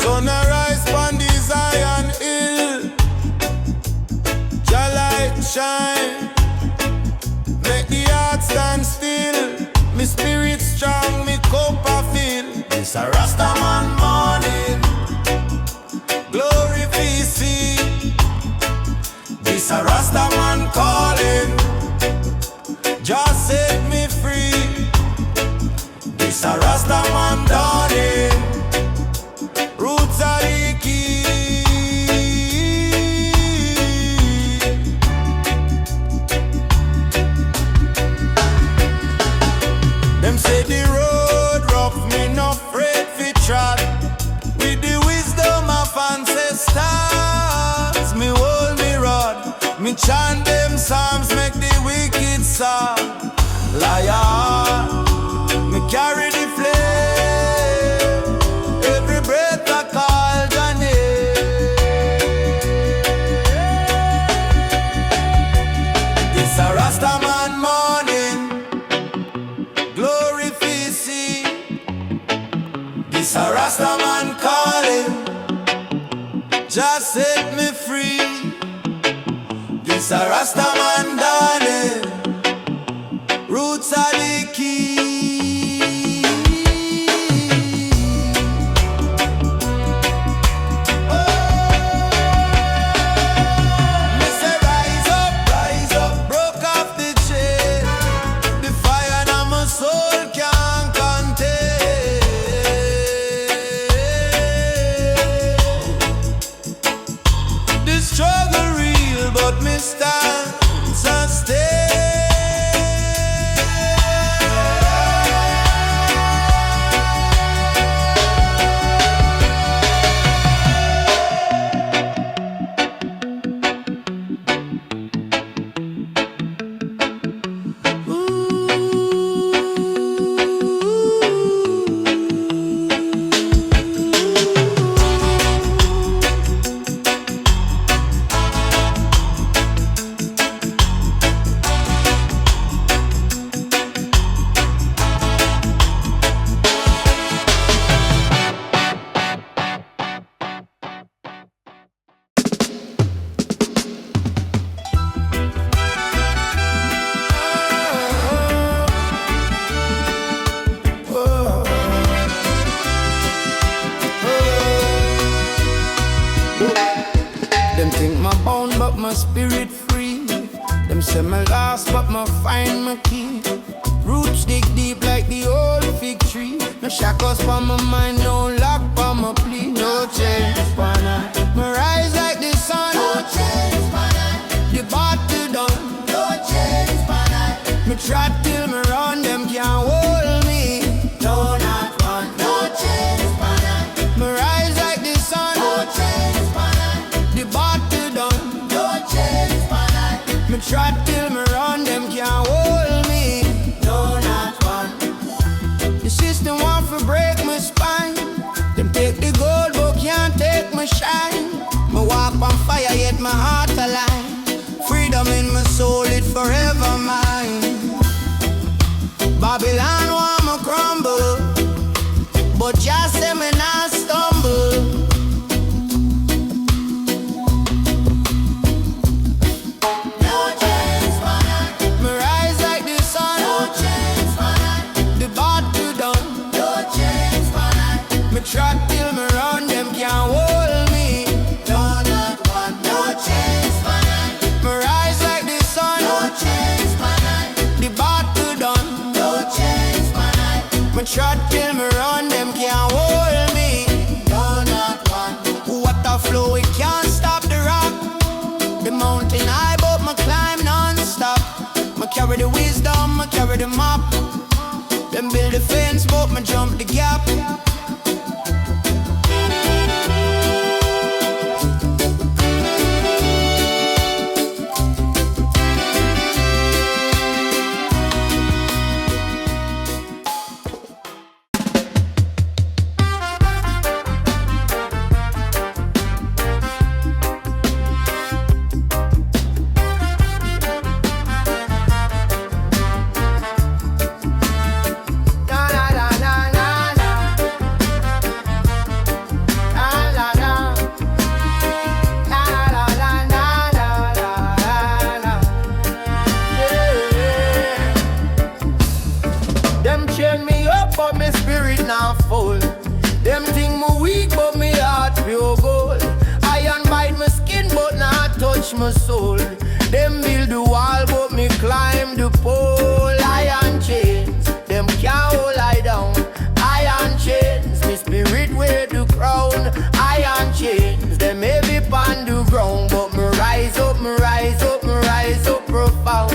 Sun arise on the Zion hill. Jah light shine, make the heart stand still. Me spirit strong, me cup a fill. It's a Rastaman morning, glory be seen. This a Rastaman calling, just set me free. This a Rastaman dawning, roots are the key. Them say the road rough, me no afraid fi trot. With the wisdom of ancestors, me hold me rod. Me chant them psalms, make the wicked sound. Liar, me carry the flame. Every breath I call your name. It's a Rastaman morning, glory fi see. It's a Rastaman calling, just set me free. It's a Rastaman darling, roots are the key. Oh, me say rise up, broke off the chain. The fire in my soul can't contain. The struggle real, but me stand sustained. Them think my bound but my spirit free. Them say me lost but me find my key. Roots dig deep like the old fig tree. No shackles for my mind, no lock for my plea. No chains for night, me rise like the sun. No chains for night, the battle done. No chains for night, me trot till me run, them can't hold me. No not one, no chains for night, me rise like the sun. No chains for night, the battle done. No chains for night, me trot till me run, them can't hold me. No not one. The system want to break my spine. Them take the gold but can't take my shine. Me walk on fire yet my heart alive. Freedom in my soul, it forever mine. Babylon want me crumble, but just say me not stumble. No chains for night, me rise like the sun. No chains for night, the battle done. No chains for night, me trot till me run, them can't hold me. No not one, no chains for night, me rise like the sun. No chains for night, the battle done. No chains for night, me trot till me run, them can't hold me. No not one. What a flow, it can't stop the rock. The mountain high, but me climb non-stop. Me carry the wisdom, me carry the map. Them build the fence, but me jump the gap. iron chains, them heavy on the ground. But me rise up, me rise up, me rise up profound.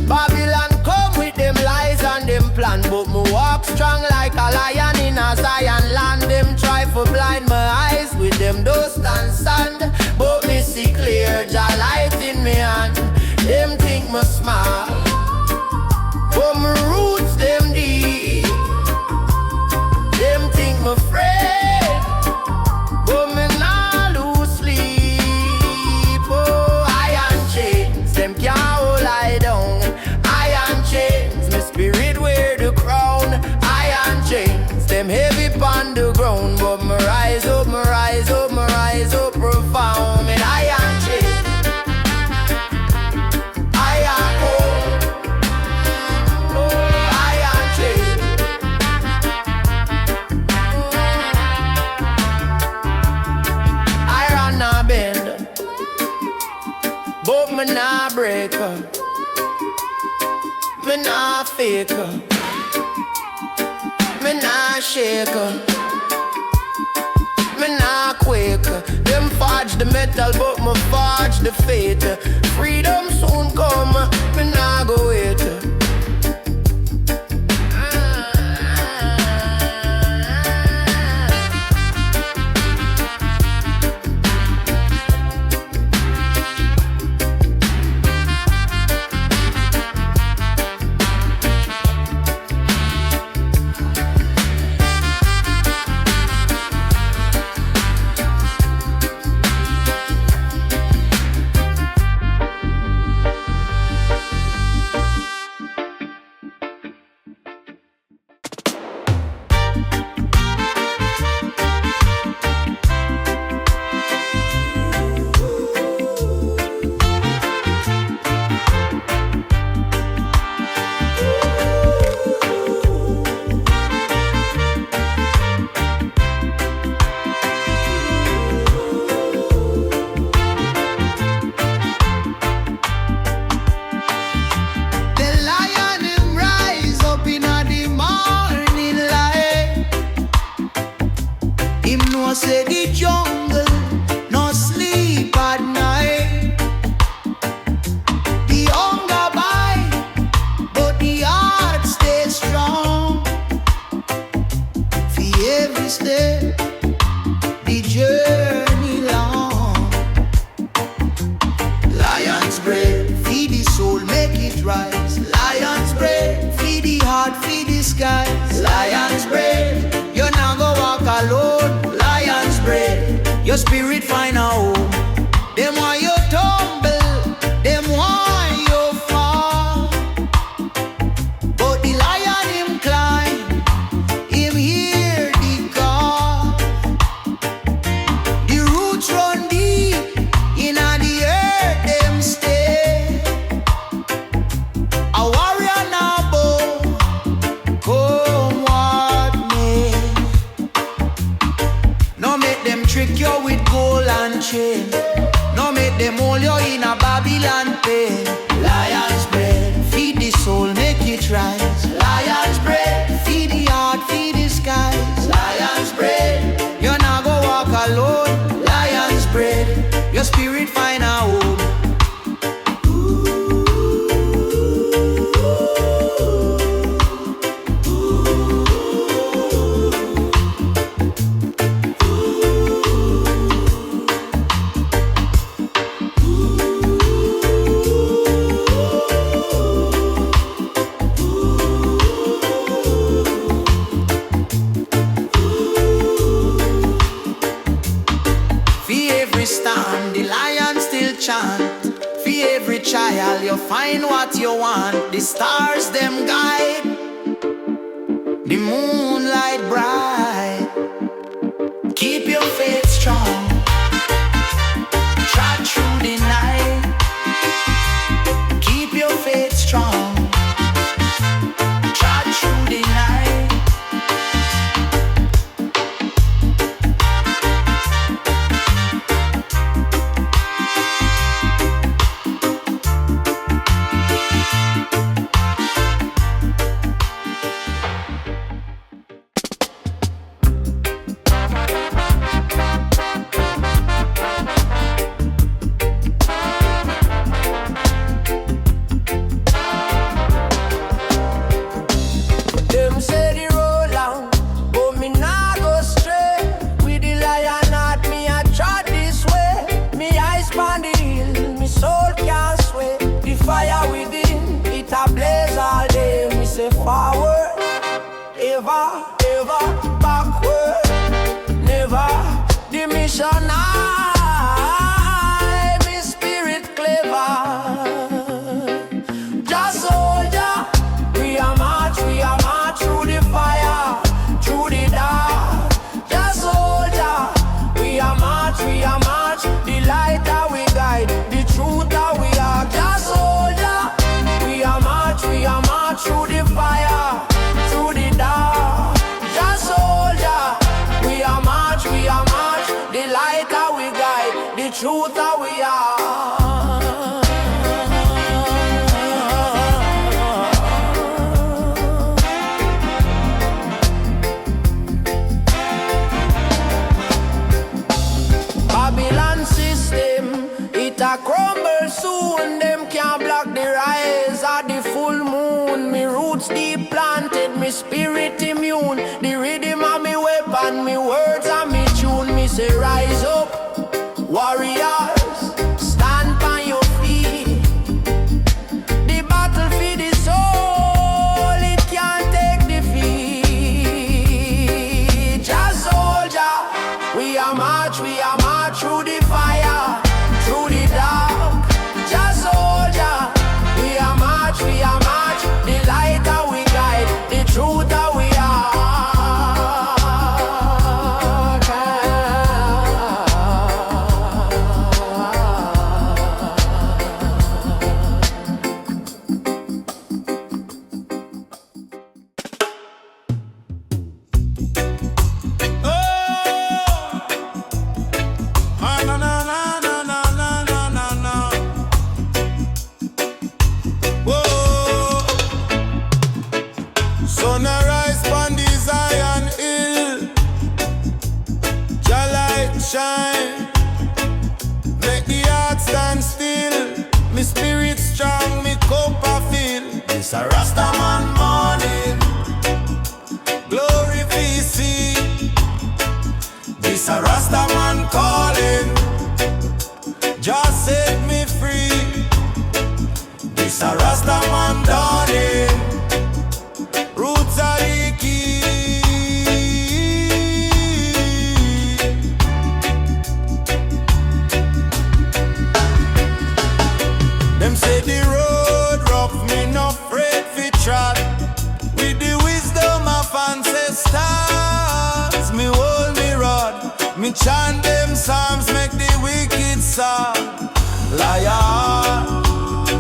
Babylon come with them lies and them plan, but me walk strong like a lion in a Zion land. Them try for blind my eyes with them dust and sand, but me see clear, Jah light in me hand. Them think me smart, but me roots them deep. Them think me afraid, but me nah lose sleep. Oh, iron chains, them can't hold I down. Iron chains, my spirit wear the crown. Iron chains, them heavy on the ground, but me rise up, me rise up, me rise up profound. And iron chains. But me nah break up, me nah fake up, me nah shake up, me nah quake up. Them forge the metal, but me forge the faith. Freedom soon come, me nah go wait. Your spirit find a home. Them want you tumble, them want you fall. But the lion him climb, him hear the call. The roots run deep, inna the earth them stay. A warrior now bow, come what may. No make them trick you with gold and chain. No make them hold you in a Babylon pain. Lion's bread, feed the soul, make it rise. Lion's bread, feed the heart, feed the skies. Lion's bread, you're not go walk alone. Lion's bread, your spirit find a home. Stand, the lion still chant. For every child, you find what you want. The stars them guide, the moonlight bright. Keep your faith strong, trot through the night. Keep your faith strong, trot through the night. the mission. I, me spirit clever. Just soldier, we are march through the fire, through the dark. Just soldier, we are march, the light that we guide, the truth that we are. Just soldier, we are march through the fire, through the dark. Just soldier, we are march, the light that we guide, the truth that we are. Babylon system, it a crumble soon. Them can't block the rise of the full moon. Me roots deep planted, me spirit immune. The rhythm of me weapon, me words and me tune. Me say rise up, warriors, stand on your feet. The battle for the soul, it can't take defeat. Just soldier, we are march through the fire, through the dark. Just soldier, we are march, the light that we guide, the truth that we are. Sunrise on the Zion Hill, your light shine, make the heart stand still. Me spirit strong, me cup a fill. This a Rastaman morning, glory we see. This a Rastaman calling, just set me free. This a Rastaman dawning, roots are the key. Them say the road rough, me no afraid fi trot. With the wisdom of ancestors, me hold me rod. Me chant them psalms, make the wicked sob. Liar,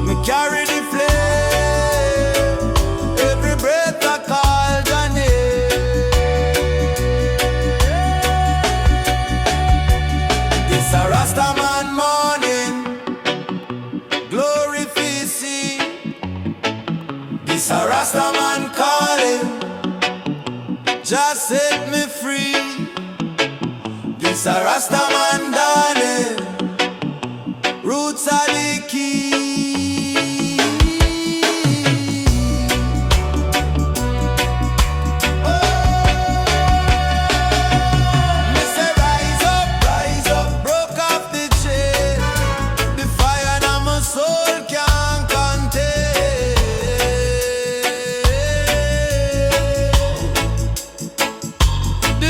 me carry the flame. Every breath I call your name. It's a Rastaman morning, glory we see. It's a Rastaman calling, just set me free. It's a Rastaman darling, roots are the key.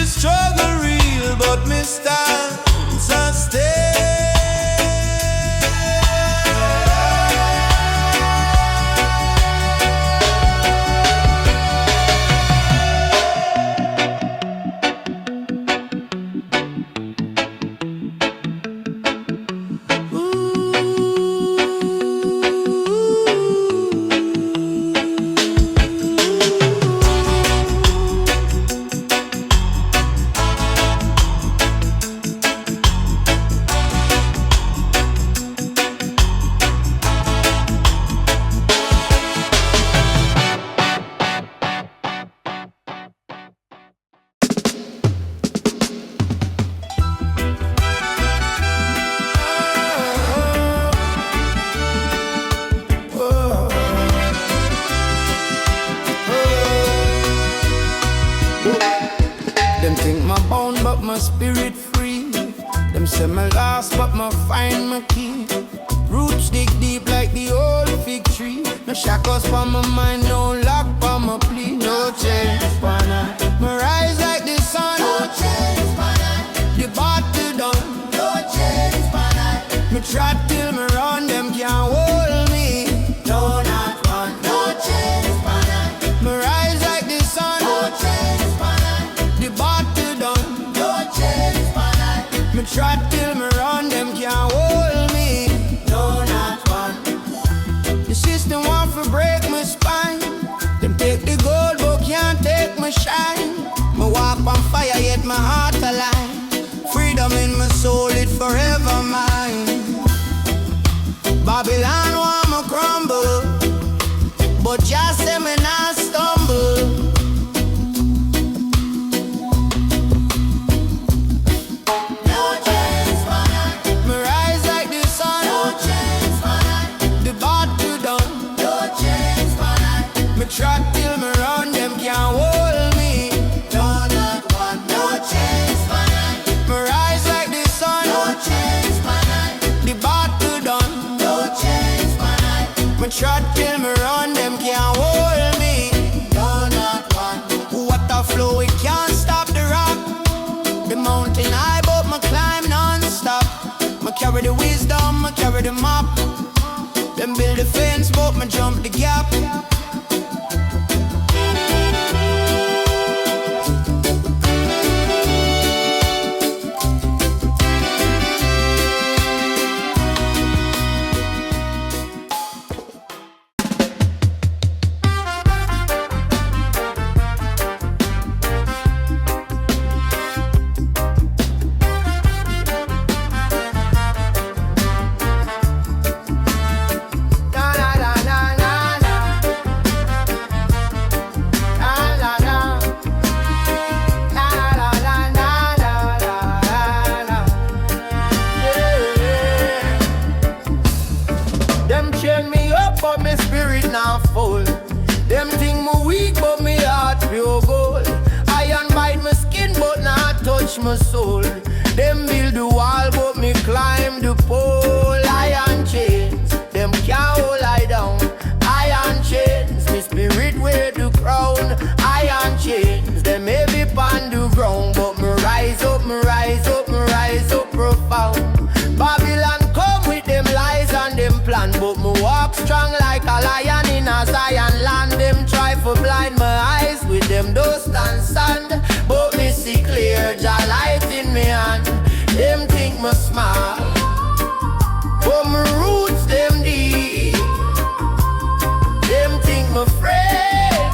Struggle real, but me stand sustain. Them think my bound but my spirit free. Them say me lost but me find my key. Roots dig deep like the old fig tree. No shackles for my mind, no lock for my plea. No chains for night, me rise like the sun. No chains for night. The battle try till me run, them can't hold me. No, not one, no chains, man. Me rise like the sun, No chains, man. the battle done. No chains, man. Me try till me run, them can't hold me. No, not one. The system want to break my spine. Them take the gold but can't take my shine. Me walk on fire yet my heart alive. Freedom in my soul, it forever mine. Babylon want me crumble, but just say me not stumble. No chains, man. Me rise like the sun, No chains, man. the battle done. No chains, man. Me try till me run, them can't hold me. No, not one, no chains, man. Me rise like the sun, No chains, man. the battle done. No chains, man. Me try till me run, them can't hold me. No, not one. Water flow, it can't stop the rock. The mountain high, but me climb non-stop. Me carry the wisdom, me carry the map. Them build the fence, but me jump the gap. Them chain me up, but me spirit not full. Them think me weak, but me heart pure gold. Iron bite my skin, but not touch my soul. Them build the wall, but me climb the pole. Iron chains, them can't hold I down. Iron chains, me spirit wear the crown. Iron chains, them heavy pon the ground, but me rise up, me rise up, me rise up profound. Babylon come with them lies and them plan, but me walk strong like a lion in a Zion land. Them try for blind my eyes with them dust and sand, but me see clear, Jah light in me hand. Them think me smart, but me roots them deep. Them think me afraid,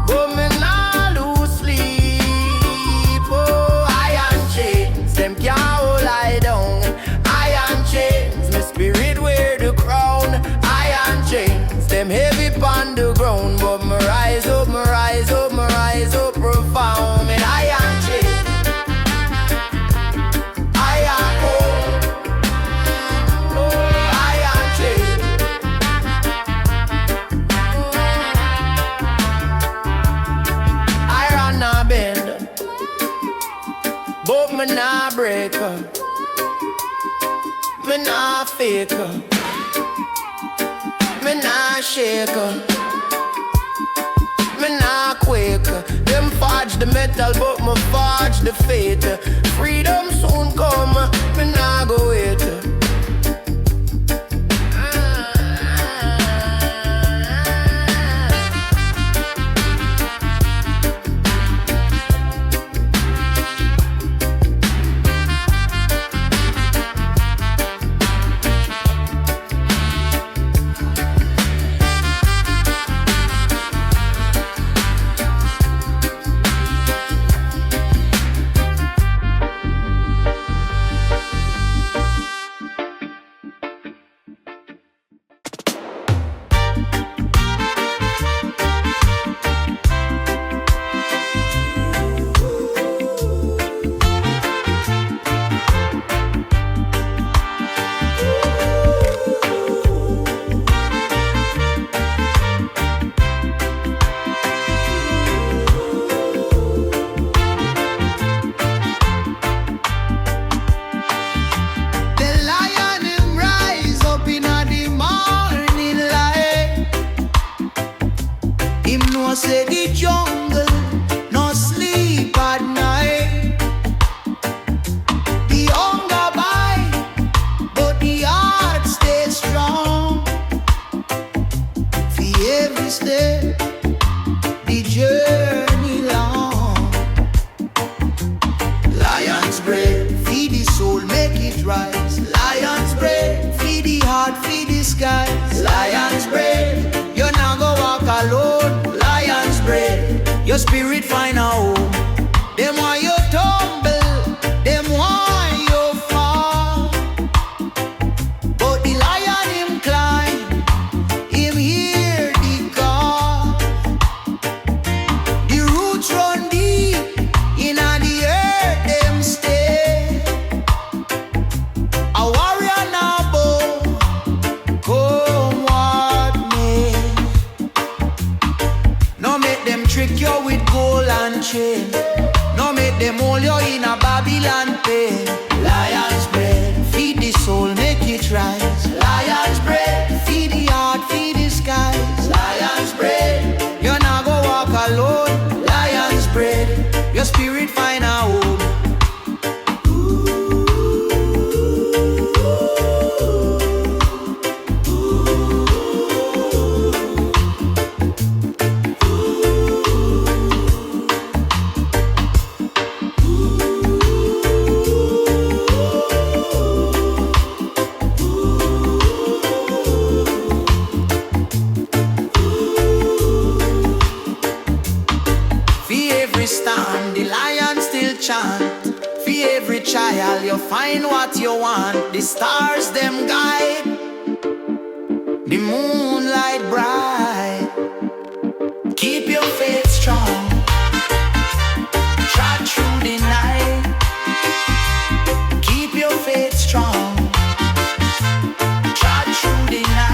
but me nah lose sleep. Oh, iron chains, them can't hold I down. Iron chains, my spirit wear the crown. Iron chains, them heavy pon the ground, but me rise up, me rise up, me rise up profound. And iron chains, iron hold, oh, iron chains. Iron nah bend, but me nah break up. Me nah fake her, me nah shake her, me nah quake her. Them forge the metal, but me forge the faith. Freedom soon come, me nah go wait. skies. Lion's bread, you're not gonna walk alone. Lion's bread, your spirit find a home. Them want you tumble, them want you fall. But the lion him climb, him hear the call. The roots run deep, in the earth them stay. A warrior now bow, come what may. No make them trick you with gold and chain. No make them hold you in a Babylon pain. Lion's bread, feed the soul, make it rise. Lion's bread, feed the heart, feed the skies. Lion's bread, you're not gonna walk alone. Lion's bread, your spirit find a home. Stand, the lion still chant. For every child you find what you want. The stars them guide, the moonlight bright. Keep your faith strong, trot through the night. Keep your faith strong, trot through the night.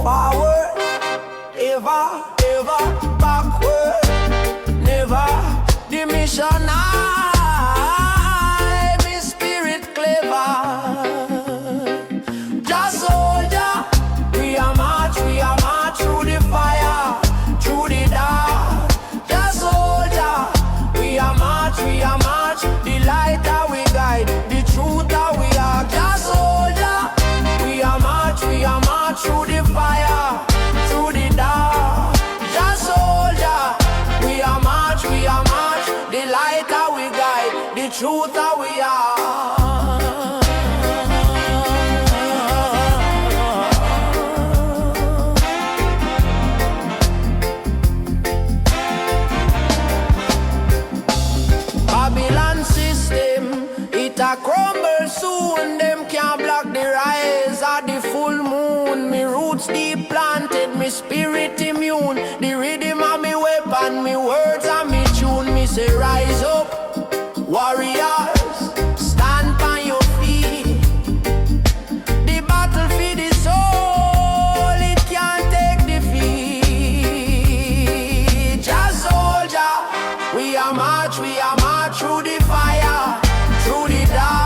Forward, ever, ever, backward, never. The mission I, me spirit clever. Just soldier, we are march through the fire, through the dark. Just soldier, we are march, the light that we guide, the truth that we are. Just soldier, we are march through the fire, through the dark. Just soldier, we are march, the light that we guide, the truth that we are. Babylon system, it a crumble soon. Them can't block the rise of the full moon. Me roots deep planted, me spirit immune. The rhythm of me weapon, me words and me tune. Me say rise up, warriors, stand by your feet. The battle for the soul, it can't take defeat. Just soldier, we are march through the fire, through the dark.